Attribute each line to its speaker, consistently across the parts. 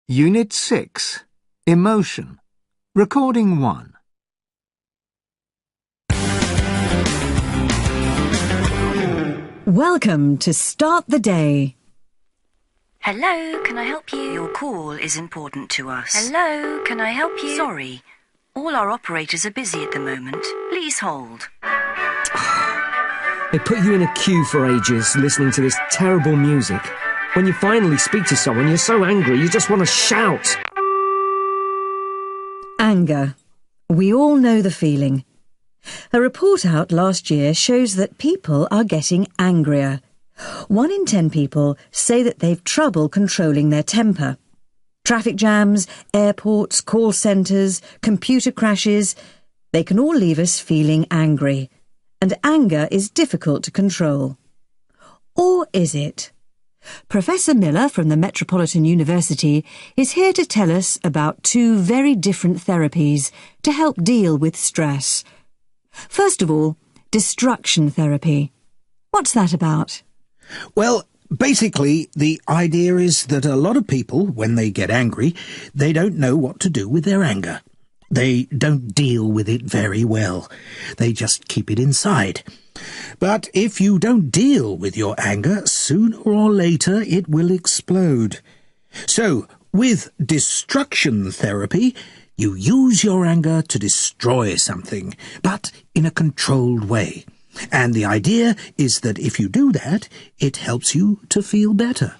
Speaker 1: Unit 6. Emotion. Recording 1.
Speaker 2: Welcome to Start the Day.
Speaker 3: Hello, can I help you?
Speaker 4: Your call is important to us.
Speaker 3: Hello, can I help you?
Speaker 4: Sorry, all our operators are busy at the moment. Please hold.
Speaker 5: They put you in a queue for ages listening to this terrible music. When you finally speak to someone, you're so angry you just want to shout.
Speaker 2: Anger. We all know the feeling. A report out last year shows that people are getting angrier. 1 in 10 people say that they've trouble controlling their temper. Traffic jams, airports, call centres, computer crashes, they can all leave us feeling angry. And anger is difficult to control. Or is it? Professor Miller from the Metropolitan University is here to tell us about 2 very different therapies to help deal with stress. First of all, destruction therapy. What's that about?
Speaker 6: Well, basically, the idea is that a lot of people, when they get angry, they don't know what to do with their anger. They don't deal with it very well. They just keep it inside. But if you don't deal with your anger, sooner or later it will explode. So, with destruction therapy, you use your anger to destroy something, but in a controlled way. And the idea is that if you do that, it helps you to feel better.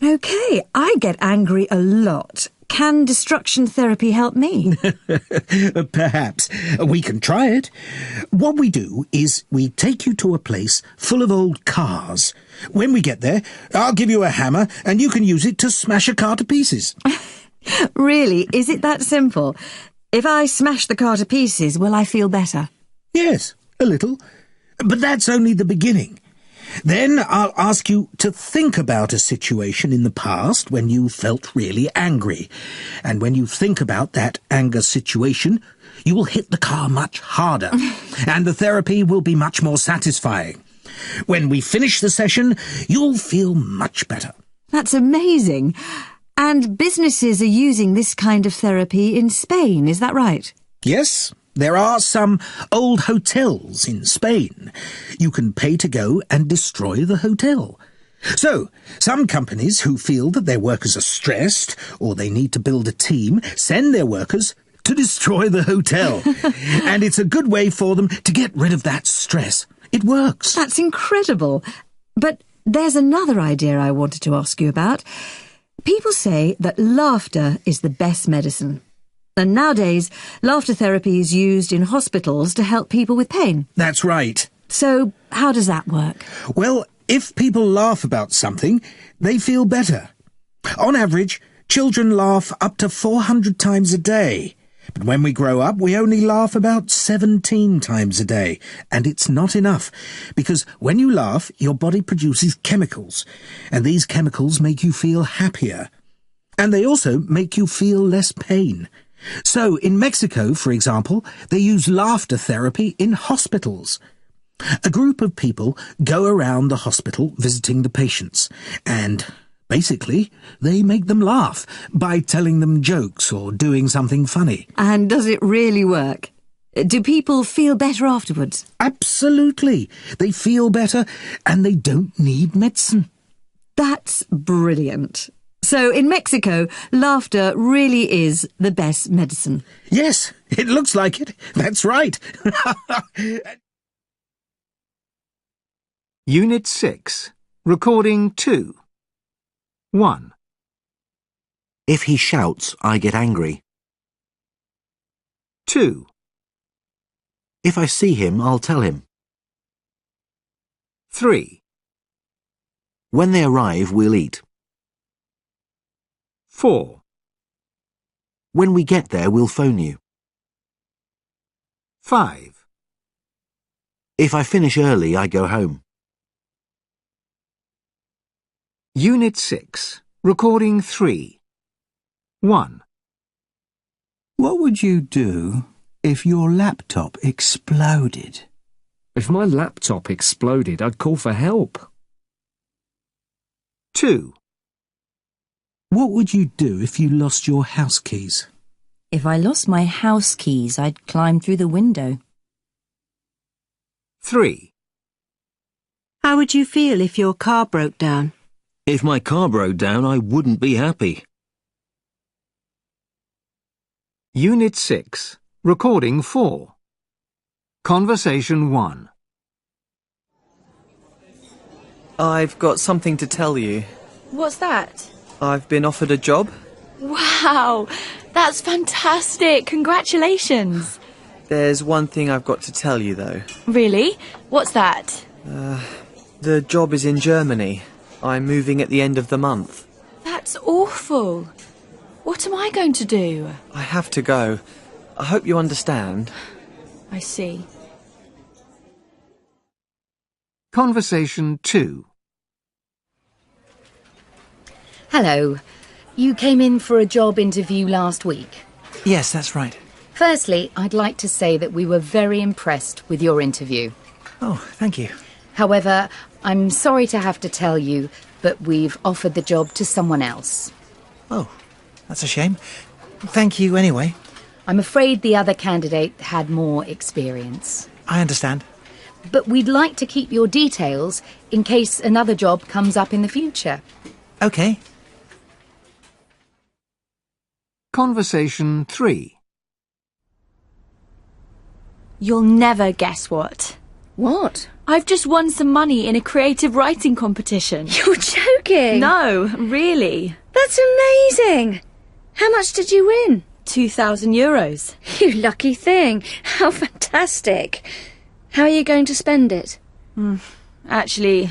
Speaker 2: OK, I get angry a lot. Can destruction therapy help me?
Speaker 6: Perhaps. We can try it. What we do is we take you to a place full of old cars. When we get there, I'll give you a hammer and you can use it to smash a car to pieces.
Speaker 2: Really? Is it that simple? If I smash the car to pieces, will I feel better?
Speaker 6: Yes, a little. But that's only the beginning. Then I'll ask you to think about a situation in the past when you felt really angry. And when you think about that anger situation, you will hit the car much harder. And the therapy will be much more satisfying. When we finish the session, you'll feel much better.
Speaker 2: That's amazing. And businesses are using this kind of therapy in Spain, is that right?
Speaker 6: Yes. There are some old hotels in Spain. You can pay to go and destroy the hotel. So, some companies who feel that their workers are stressed or they need to build a team send their workers to destroy the hotel. And it's a good way for them to get rid of that stress. It works.
Speaker 2: That's incredible. But there's another idea I wanted to ask you about. People say that laughter is the best medicine. And nowadays, laughter therapy is used in hospitals to help people with pain.
Speaker 6: That's right.
Speaker 2: So, how does that work?
Speaker 6: Well, if people laugh about something, they feel better. On average, children laugh up to 400 times a day. But when we grow up, we only laugh about 17 times a day. And it's not enough, because when you laugh, your body produces chemicals. And these chemicals make you feel happier. And they also make you feel less pain. So, in Mexico, for example, they use laughter therapy in hospitals. A group of people go around the hospital visiting the patients, and basically, they make them laugh by telling them jokes or doing something funny.
Speaker 2: And does it really work? Do people feel better afterwards?
Speaker 6: Absolutely. They feel better, and they don't need medicine.
Speaker 2: That's brilliant. So, in Mexico, laughter really is the best medicine.
Speaker 6: Yes, it looks like it. That's right.
Speaker 1: Unit 6. Recording 2. 1.
Speaker 7: If he shouts, I get angry.
Speaker 1: 2.
Speaker 7: If I see him, I'll tell him.
Speaker 1: 3.
Speaker 7: When they arrive, we'll eat.
Speaker 1: 4.
Speaker 7: When we get there, we'll phone you.
Speaker 1: 5.
Speaker 7: If I finish early, I go home.
Speaker 1: Unit 6. Recording 3. 1.
Speaker 8: What would you do if your laptop exploded?
Speaker 5: If my laptop exploded, I'd call for help.
Speaker 1: 2.
Speaker 8: What would you do if you lost your house keys?
Speaker 4: If I lost my house keys, I'd climb through the window.
Speaker 1: 3.
Speaker 9: How would you feel if your car broke down?
Speaker 5: If my car broke down, I wouldn't be happy.
Speaker 1: Unit 6. Recording 4. Conversation 1.
Speaker 10: I've got something to tell you.
Speaker 11: What's that?
Speaker 10: I've been offered a job.
Speaker 11: Wow, that's fantastic. Congratulations.
Speaker 10: There's one thing I've got to tell you, though.
Speaker 11: Really? What's that?
Speaker 10: The job is in Germany. I'm moving at the end of the month.
Speaker 11: That's awful. What am I going to do?
Speaker 10: I have to go. I hope you understand.
Speaker 11: I see.
Speaker 1: Conversation 2.
Speaker 12: Hello. You came in for a job interview last week.
Speaker 10: Yes, that's right.
Speaker 12: Firstly, I'd like to say that we were very impressed with your interview.
Speaker 10: Oh, thank you.
Speaker 12: However, I'm sorry to have to tell you, but we've offered the job to someone else.
Speaker 10: Oh, that's a shame. Thank you anyway.
Speaker 12: I'm afraid the other candidate had more experience.
Speaker 10: I understand.
Speaker 12: But we'd like to keep your details in case another job comes up in the future.
Speaker 10: Okay.
Speaker 1: Conversation 3.
Speaker 11: You'll never guess what.
Speaker 3: What?
Speaker 11: I've just won some money in a creative writing competition.
Speaker 3: You're joking?
Speaker 11: No, really.
Speaker 3: That's amazing. How much did you win?
Speaker 11: €2,000.
Speaker 3: You lucky thing. How fantastic. How are you going to spend it?
Speaker 11: Actually,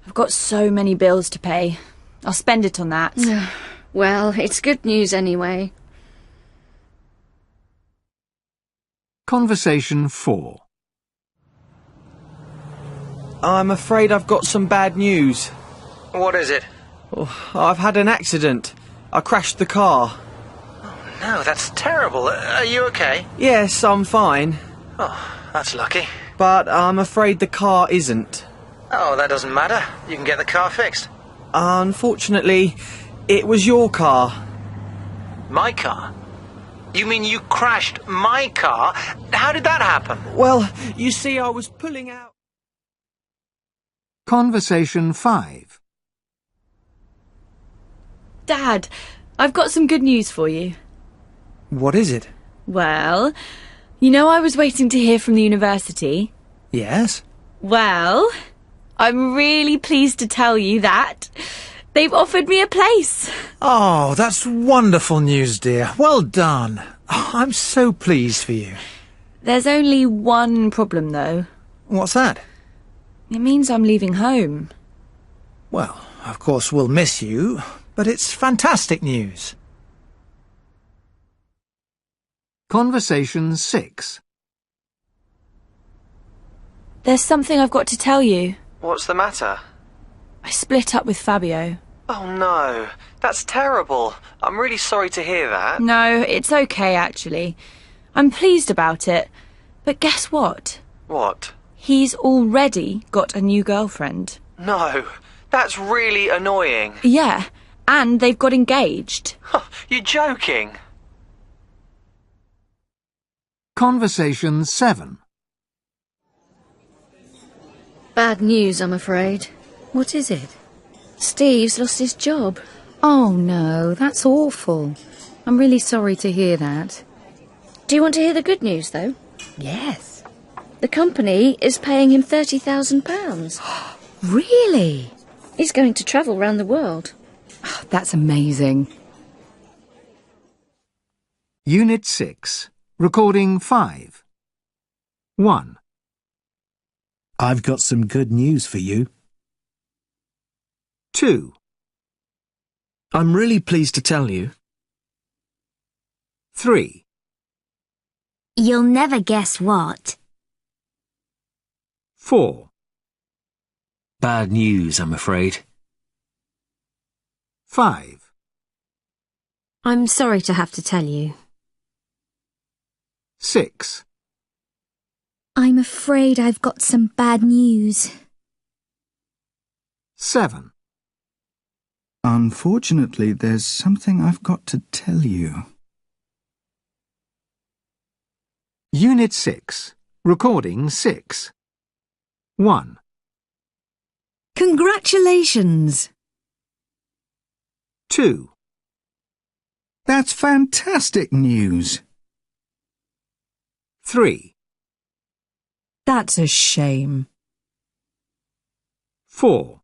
Speaker 11: I've got so many bills to pay. I'll spend it on that.
Speaker 3: Well, it's good news anyway.
Speaker 1: Conversation 4.
Speaker 10: I'm afraid I've got some bad news.
Speaker 13: What is it?
Speaker 10: Oh, I've had an accident. I crashed the car.
Speaker 13: No, that's terrible. Are you okay?
Speaker 10: Yes, I'm fine.
Speaker 13: Oh, that's lucky.
Speaker 10: But I'm afraid the car isn't.
Speaker 13: Oh, that doesn't matter. You can get the car fixed.
Speaker 10: Unfortunately, it was your car.
Speaker 13: My car? You mean you crashed my car? How did that happen?
Speaker 10: Well, you see, I was pulling out...
Speaker 1: Conversation 5.
Speaker 11: Dad, I've got some good news for you.
Speaker 10: What is it?
Speaker 11: Well, you know I was waiting to hear from the university?
Speaker 10: Yes?
Speaker 11: Well, I'm really pleased to tell you that they've offered me a place.
Speaker 13: Oh, that's wonderful news, dear. Well done. Oh, I'm so pleased for you.
Speaker 11: There's only one problem, though.
Speaker 13: What's that?
Speaker 11: It means I'm leaving home.
Speaker 13: Well, of course we'll miss you, but it's fantastic news.
Speaker 1: Conversation 6.
Speaker 11: There's something I've got to tell you.
Speaker 10: What's the matter?
Speaker 11: I split up with Fabio.
Speaker 10: Oh no, that's terrible. I'm really sorry to hear that.
Speaker 11: No, it's okay, actually. I'm pleased about it. But guess what?
Speaker 10: What?
Speaker 11: He's already got a new girlfriend.
Speaker 10: No, that's really annoying.
Speaker 11: Yeah, and they've got engaged.
Speaker 10: You're joking.
Speaker 1: Conversation 7.
Speaker 3: Bad news, I'm afraid.
Speaker 12: What is it?
Speaker 3: Steve's lost his job.
Speaker 12: Oh no, that's awful. I'm really sorry to hear that.
Speaker 3: Do you want to hear the good news, though?
Speaker 12: Yes.
Speaker 3: The company is paying him £30,000.
Speaker 12: Really?
Speaker 3: He's going to travel round the world.
Speaker 12: Oh, that's amazing.
Speaker 1: Unit 6. Recording 5. 1.
Speaker 6: I've got some good news for you.
Speaker 1: 2.
Speaker 5: I'm really pleased to tell you.
Speaker 1: 3.
Speaker 14: You'll never guess what.
Speaker 1: 4.
Speaker 5: Bad news, I'm afraid.
Speaker 1: 5.
Speaker 14: I'm sorry to have to tell you.
Speaker 1: 6.
Speaker 14: I'm afraid I've got some bad news.
Speaker 1: 7.
Speaker 15: Unfortunately, there's something I've got to tell you.
Speaker 1: Unit 6. Recording 6. 1.
Speaker 2: Congratulations!
Speaker 1: 2.
Speaker 15: That's fantastic news.
Speaker 1: 3.
Speaker 2: That's a shame.
Speaker 1: 4.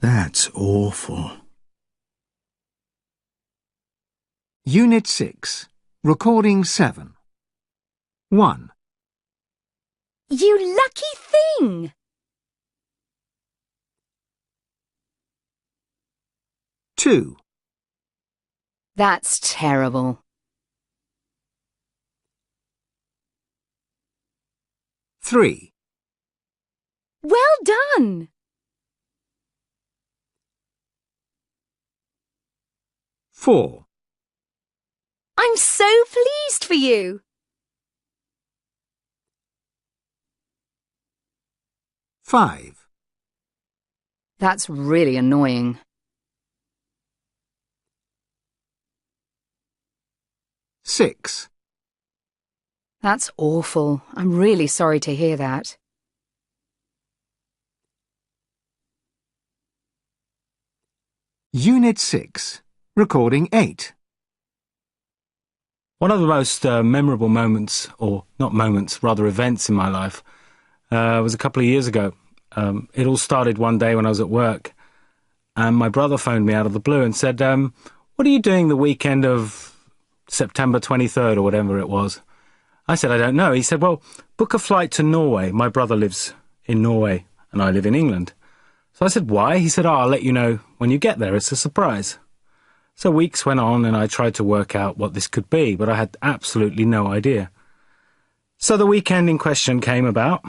Speaker 15: That's awful.
Speaker 1: Unit 6. Recording 7. 1.
Speaker 11: You lucky thing!
Speaker 1: 2.
Speaker 12: That's terrible.
Speaker 1: 3.
Speaker 11: Well done!
Speaker 1: 4.
Speaker 11: I'm so pleased for you!
Speaker 1: 5.
Speaker 12: That's really annoying.
Speaker 1: 6.
Speaker 12: That's awful. I'm really sorry to hear that.
Speaker 1: Unit 6. Recording 8.
Speaker 16: One of the most memorable moments, or not moments, rather events in my life, was a couple of years ago. It all started one day when I was at work, and my brother phoned me out of the blue and said, what are you doing the weekend of September 23rd or whatever it was? I said, I don't know. He said, well, book a flight to Norway. My brother lives in Norway, and I live in England. So I said, why? He said, I'll let you know when you get there. It's a surprise. So weeks went on, and I tried to work out what this could be, but I had absolutely no idea. So the weekend in question came about,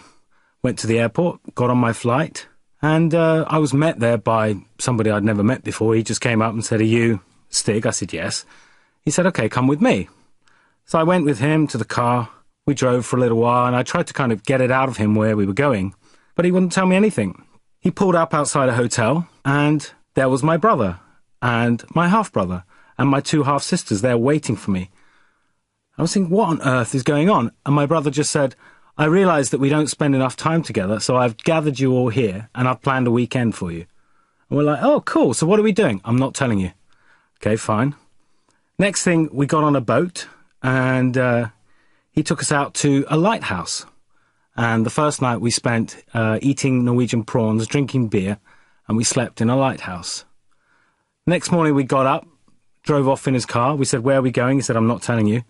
Speaker 16: went to the airport, got on my flight, and I was met there by somebody I'd never met before. He just came up and said, are you Stig? I said, yes. He said, okay, come with me. So I went with him to the car. We drove for a little while, and I tried to kind of get it out of him where we were going, but he wouldn't tell me anything. He pulled up outside a hotel, and there was my brother, and my half-brother, and my 2 half-sisters there waiting for me. I was thinking, what on earth is going on? And my brother just said, I realise that we don't spend enough time together, so I've gathered you all here, and I've planned a weekend for you. And we're like, oh, cool, so what are we doing? I'm not telling you. Okay, fine. Next thing, we got on a boat, and he took us out to a lighthouse. And the first night we spent eating Norwegian prawns, drinking beer, and we slept in a lighthouse. Next morning we got up, drove off in his car. We said, where are we going? He said, I'm not telling you.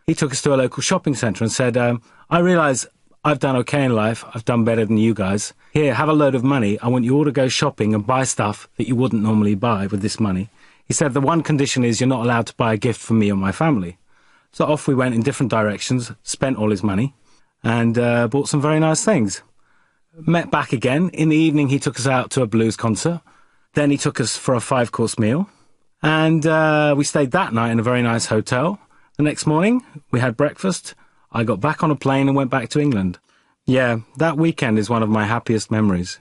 Speaker 16: He took us to a local shopping centre and said, I realise I've done okay in life. I've done better than you guys. Here, have a load of money. I want you all to go shopping and buy stuff that you wouldn't normally buy with this money. He said, the one condition is you're not allowed to buy a gift for me or my family. So off we went in different directions, spent all his money, and bought some very nice things. Met back again. In the evening, he took us out to a blues concert. Then he took us for a 5-course meal. And we stayed that night in a very nice hotel. The next morning, we had breakfast. I got back on a plane and went back to England. Yeah, that weekend is one of my happiest memories.